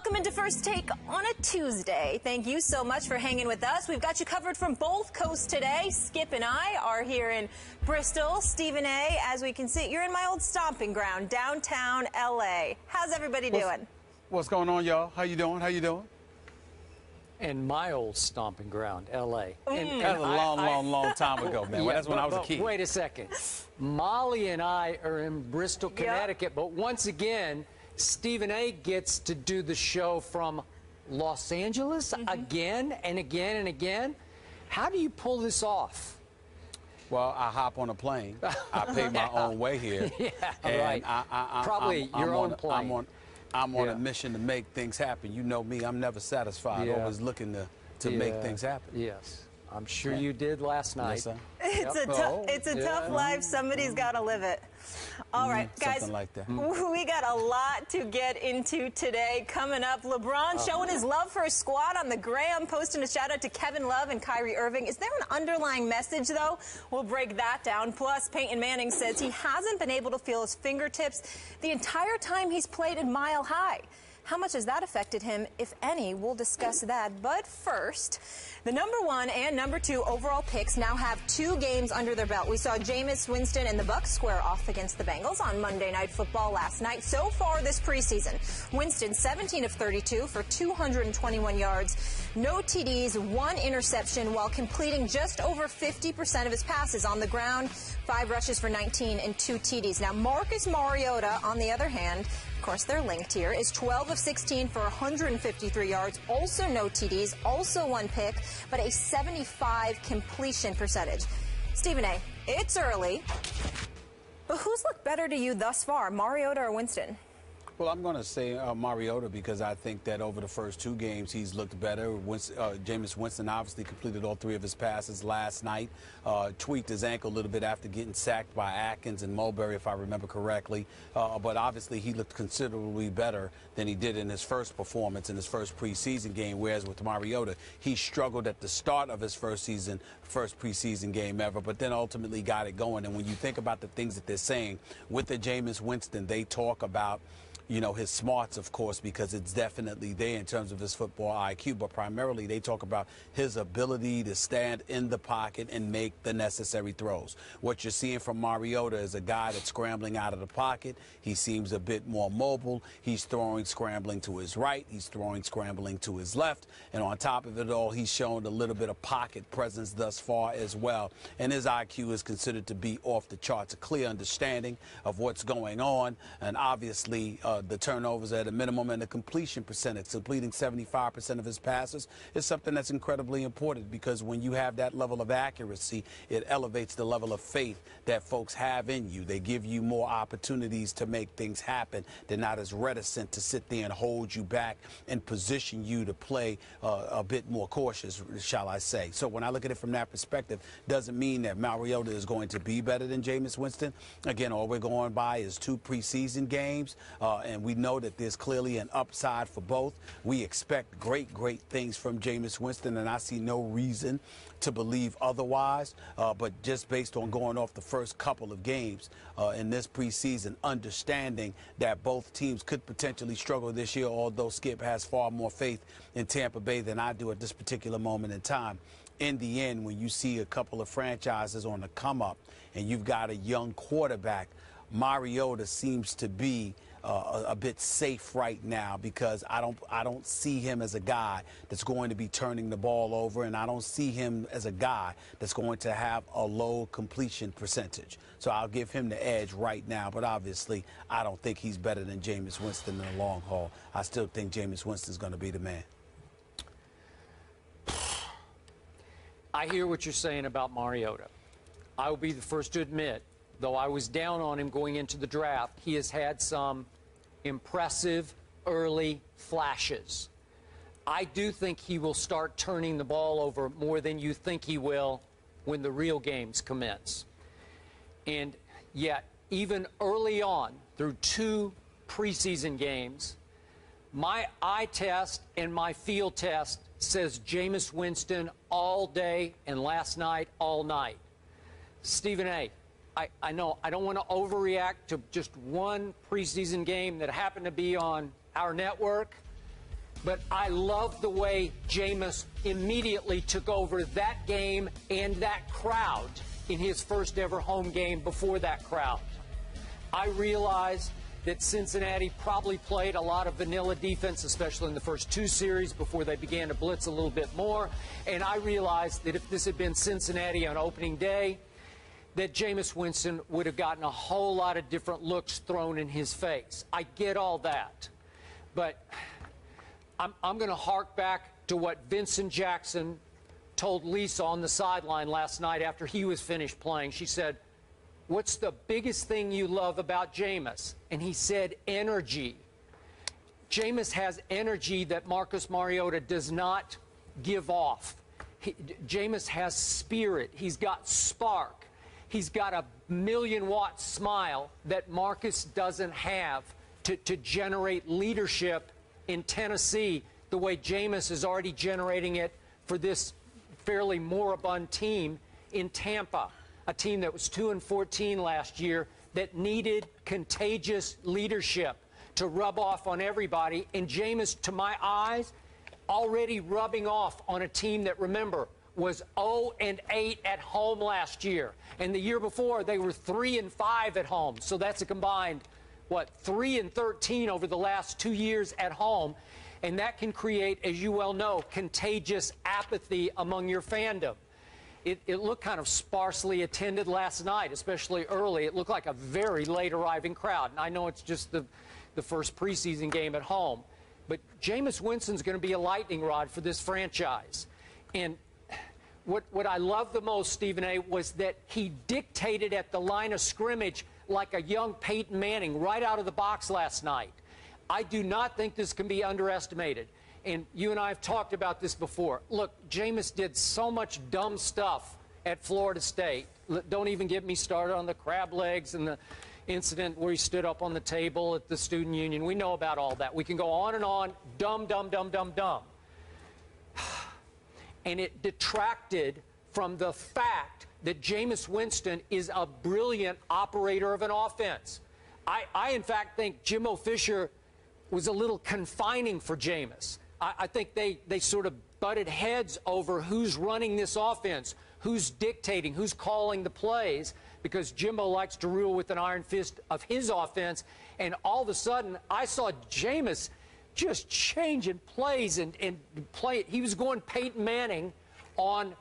Welcome into First Take on a Tuesday. Thank you so much for hanging with us. We've got you covered from both coasts today. Skip and I are here in Bristol. Stephen A., as we can see, you're in my old stomping ground, downtown L.A. How's everybody doing? What's going on, y'all? How you doing? How you doing? And my old stomping ground, L.A. That was a long time ago, man. Yeah, that's when I was a kid. Wait a second. Molly and I are in Bristol, Connecticut, but once again, Stephen A. gets to do the show from Los Angeles again and again and again. How do you pull this off? Well, I hop on a plane. I pay my own way here. Right. Probably your own plane. I'm on a mission to make things happen. You know me, I'm never satisfied. Always looking to make things happen. Yes. I'm sure you did last night. Yes, sir. It's a tough life. Somebody's got to live it. All right, guys, something like that. We got a lot to get into today. Coming up, LeBron showing his love for his squad on the gram, posting a shout-out to Kevin Love and Kyrie Irving. Is there an underlying message, though? We'll break that down. Plus, Peyton Manning says he hasn't been able to feel his fingertips the entire time he's played in Mile High. How much has that affected him, if any? We'll discuss that. But first, the #1 and #2 overall picks now have 2 games under their belt. We saw Jameis Winston and the Bucs square off against the Bengals on Monday Night Football last night. So far this preseason, Winston 17 of 32 for 221 yards, no TDs, 1 interception, while completing just over 50% of his passes on the ground, 5 rushes for 19 and 2 TDs. Now, Marcus Mariota, on the other hand, of course, they're linked here, is 12 of 16 for 153 yards, also no TDs, also 1 pick, but a 75 completion percentage. Stephen A., it's early, but who's looked better to you thus far, Mariota or Winston? Well, I'm going to say Mariota because I think that over the first 2 games he's looked better. Jameis Winston obviously completed all 3 of his passes last night, tweaked his ankle a little bit after getting sacked by Atkins and Mulberry, if I remember correctly. But obviously he looked considerably better than he did in his first performance in his first preseason game, whereas with Mariota, he struggled at the start of his first preseason game ever, but then ultimately got it going. And when you think about the things that they're saying with the Jameis Winston, they talk about his smarts, of course, because it's definitely there in terms of his football IQ, but primarily they talk about his ability to stand in the pocket and make the necessary throws. What you're seeing from Mariota is a guy that's scrambling out of the pocket. He seems a bit more mobile. He's throwing scrambling to his right. He's throwing scrambling to his left. And on top of it all, he's shown a little bit of pocket presence thus far as well. And his IQ is considered to be off the charts, a clear understanding of what's going on. And obviously, the turnovers at a minimum and the completion percentage, completing 75% of his passes, is something that's incredibly important because when you have that level of accuracy, it elevates the level of faith that folks have in you. They give you more opportunities to make things happen. They're not as reticent to sit there and hold you back and position you to play a bit more cautious, shall I say. So when I look at it from that perspective, doesn't mean that Mariota is going to be better than Jameis Winston. Again, all we're going by is 2 preseason games, and we know that there's clearly an upside for both. We expect great things from Jameis Winston, and I see no reason to believe otherwise. But just based on going off the first couple of games in this preseason, understanding that both teams could potentially struggle this year, although Skip has far more faith in Tampa Bay than I do at this particular moment in time. In the end, when you see a couple of franchises on the come up and you've got a young quarterback, Mariota seems to be a bit safe right now because I don't see him as a guy that's going to be turning the ball over, and I don't see him as a guy that's going to have a low completion percentage. So I'll give him the edge right now, but obviously I don't think he's better than Jameis Winston in the long haul. I still think Jameis Winston's going to be the man. I hear what you're saying about Mariota. I will be the first to admit, though I was down on him going into the draft, he has had some impressive early flashes. I do think he will start turning the ball over more than you think he will when the real games commence. And yet, even early on, through 2 preseason games, my eye test and my field test says Jameis Winston all day and last night all night. Stephen A., I know I don't want to overreact to just 1 preseason game that happened to be on our network, but I love the way Jameis immediately took over that game and that crowd in his first ever home game before that crowd. I realize that Cincinnati probably played a lot of vanilla defense, especially in the first two series before they began to blitz a little bit more. And I realized that if this had been Cincinnati on opening day, that Jameis Winston would have gotten a whole lot of different looks thrown in his face. I get all that. But I'm going to hark back to what Vincent Jackson told Lisa on the sideline last night after he was finished playing. She said, "What's the biggest thing you love about Jameis?" And he said, energy. Jameis has energy that Marcus Mariota does not give off. Jameis has spirit. He's got spark. He's got a million-watt smile that Marcus doesn't have to generate leadership in Tennessee the way Jameis is already generating it for this fairly moribund team in Tampa, a team that was 2-14 last year that needed contagious leadership to rub off on everybody. And Jameis, to my eyes, already rubbing off on a team that, remember, was 0-8 at home last year. And the year before, they were 3-5 at home. So that's a combined, 3-13 over the last 2 years at home. And that can create, as you well know, contagious apathy among your fandom. It looked kind of sparsely attended last night, especially early. It looked like a very late arriving crowd. And I know it's just the first preseason game at home. But Jameis Winston's going to be a lightning rod for this franchise. And what I love the most, Stephen A., was that he dictated at the line of scrimmage like a young Peyton Manning right out of the box last night. I do not think this can be underestimated. And you and I have talked about this before. Look, Jameis did so much dumb stuff at Florida State. Don't even get me started on the crab legs and the incident where he stood up on the table at the student union. We know about all that. We can go on and on. Dumb, dumb, dumb, dumb, dumb. And it detracted from the fact that Jameis Winston is a brilliant operator of an offense. I in fact, think Jimbo Fisher was a little confining for Jameis. I think they sort of butted heads over who's running this offense, who's dictating, who's calling the plays, because Jimbo likes to rule with an iron fist of his offense. And all of a sudden, I saw Jameis just changing plays and play. He was going Peyton Manning on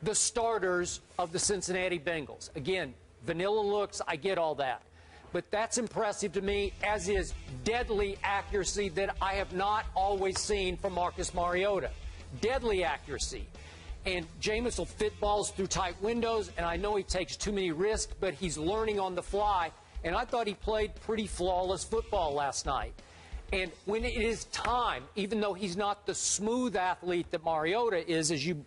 the starters of the Cincinnati Bengals. Again, vanilla looks, I get all that. But that's impressive to me, as is deadly accuracy that I have not always seen from Marcus Mariota. Deadly accuracy. And Jameis will fit balls through tight windows, and I know he takes too many risks, but he's learning on the fly. And I thought he played pretty flawless football last night. And when it is time, even though he's not the smooth athlete that Mariota is, as you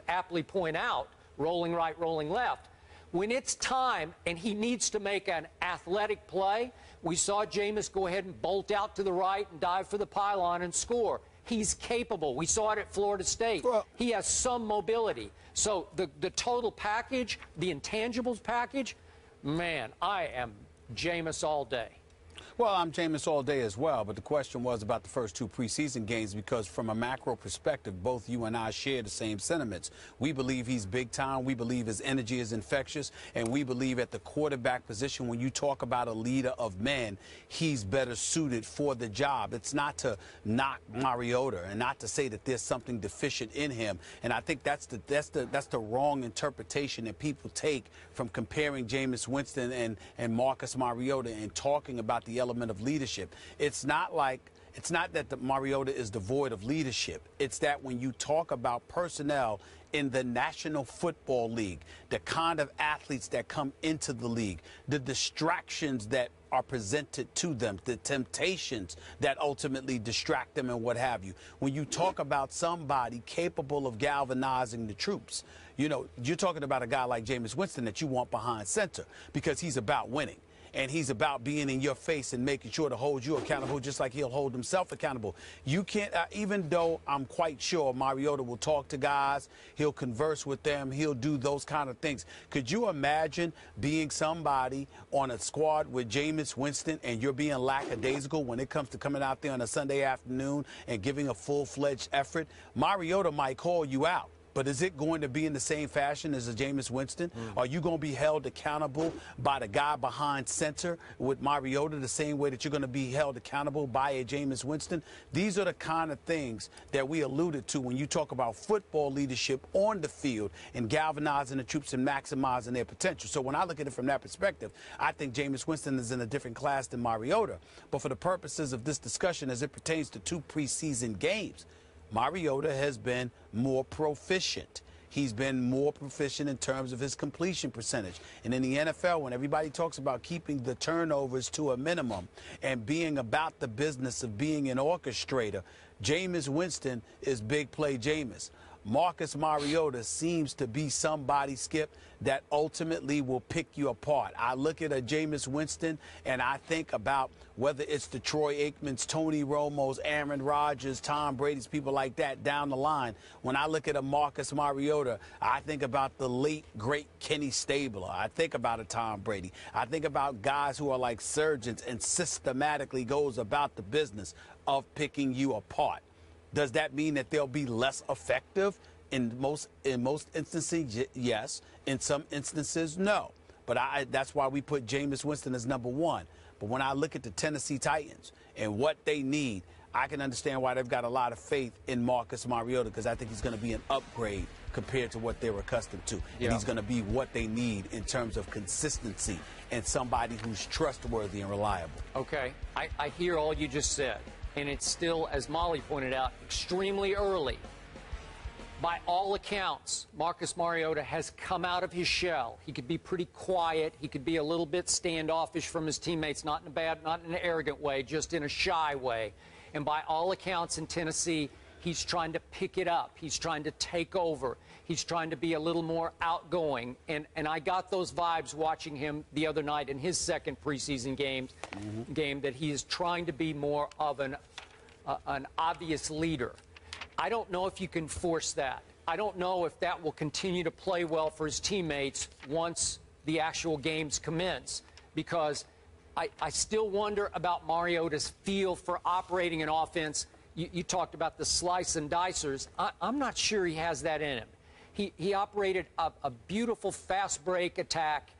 aptly point out, rolling right, rolling left, when it's time and he needs to make an athletic play, we saw Jameis go ahead and bolt out to the right and dive for the pylon and score. He's capable. We saw it at Florida State. Well, he has some mobility. So the total package, the intangibles package, man, I am Jameis all day. Well, I'm Jameis all day as well, but the question was about the first two preseason games, because from a macro perspective, both you and I share the same sentiments. We believe he's big time. We believe his energy is infectious, and we believe at the quarterback position, when you talk about a leader of men, he's better suited for the job. It's not to knock Mariota and not to say that there's something deficient in him. And I think that's the wrong interpretation that people take from comparing Jameis Winston and Marcus Mariota and talking about the element of leadership. It's not that the Mariota is devoid of leadership. It's that when you talk about personnel in the National Football League, the kind of athletes that come into the league, the distractions that are presented to them, the temptations that ultimately distract them and what have you. When you talk about somebody capable of galvanizing the troops, you know, you're talking about a guy like Jameis Winston that you want behind center because he's about winning. and he's about being in your face and making sure to hold you accountable just like he'll hold himself accountable. You can't, even though I'm quite sure Mariota will talk to guys, he'll converse with them, he'll do those kind of things. Could you imagine being somebody on a squad with Jameis Winston and you're being lackadaisical when it comes to coming out there on a Sunday afternoon and giving a full-fledged effort? Mariota might call you out. But is it going to be in the same fashion as a Jameis Winston? Are you going to be held accountable by the guy behind center with Mariota the same way that you're going to be held accountable by a Jameis Winston? These are the kind of things that we alluded to when you talk about football leadership on the field and galvanizing the troops and maximizing their potential. So when I look at it from that perspective, I think Jameis Winston is in a different class than Mariota. But for the purposes of this discussion as it pertains to 2 preseason games, Mariota has been more proficient. He's been more proficient in terms of his completion percentage. And in the NFL, when everybody talks about keeping the turnovers to a minimum and being about the business of being an orchestrator, Jameis Winston is big play Jameis. Marcus Mariota seems to be somebody, Skip, that ultimately will pick you apart. I look at a Jameis Winston and I think about whether it's the Troy Aikmans, Tony Romo's, Aaron Rodgers, Tom Brady's, people like that down the line. When I look at a Marcus Mariota, I think about the late, great Kenny Stabler. I think about a Tom Brady. I think about guys who are like surgeons and systematically goes about the business of picking you apart. Does that mean that they'll be less effective? In most instances, yes. In some instances, no. But that's why we put Jameis Winston as #1. But when I look at the Tennessee Titans and what they need, I can understand why they've got a lot of faith in Marcus Mariota, because I think he's going to be an upgrade compared to what they're accustomed to. Yeah. And he's going to be what they need in terms of consistency and somebody who's trustworthy and reliable. Okay. I hear all you just said. And it's still, as Molly pointed out, extremely early. By all accounts, Marcus Mariota has come out of his shell. He could be pretty quiet. He could be a little bit standoffish from his teammates, not in a bad, not in an arrogant way, just in a shy way. And by all accounts in Tennessee, he's trying to pick it up. He's trying to take over. He's trying to be a little more outgoing. And I got those vibes watching him the other night in his second preseason game, that he is trying to be more of an obvious leader. I don't know if you can force that. I don't know if that will continue to play well for his teammates once the actual games commence, because I still wonder about Mariota's feel for operating an offense. You talked about the slice and dicers. I'm not sure he has that in him. He operated a beautiful fast break attack,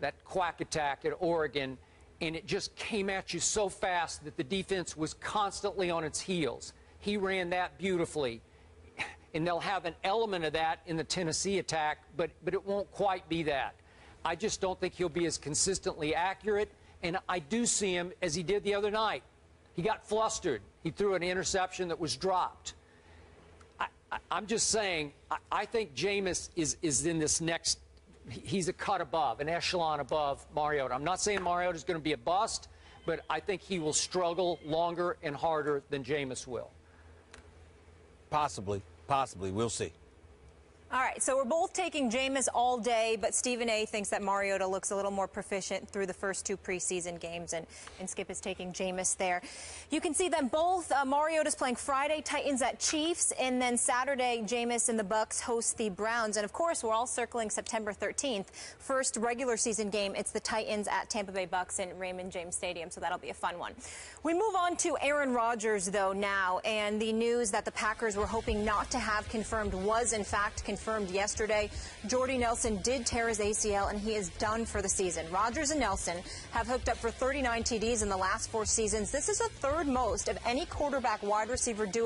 that quack attack at Oregon, and it just came at you so fast that the defense was constantly on its heels. He ran that beautifully, and they'll have an element of that in the Tennessee attack, but it won't quite be that. I just don't think he'll be as consistently accurate, and I do see him as he did the other night. He got flustered. He threw an interception that was dropped. I'm just saying, I think Jameis is in this next, he's a cut above, an echelon above Mariota. I'm not saying Mariota is going to be a bust, but I think he will struggle longer and harder than Jameis will. Possibly. We'll see. All right, so we're both taking Jameis all day, but Stephen A. thinks that Mariota looks a little more proficient through the first 2 preseason games, and Skip is taking Jameis there. You can see them both. Mariota's playing Friday, Titans at Chiefs, and then Saturday, Jameis and the Bucs host the Browns. And, of course, we're all circling September 13th. First regular season game, it's the Titans at Tampa Bay Bucs in Raymond James Stadium, so that'll be a fun one. We move on to Aaron Rodgers, though, now, and the news that the Packers were hoping not to have confirmed was, in fact, confirmed yesterday. Jordy Nelson did tear his ACL, and he is done for the season. Rodgers and Nelson have hooked up for 39 TDs in the last 4 seasons. This is the 3rd most of any quarterback wide receiver duo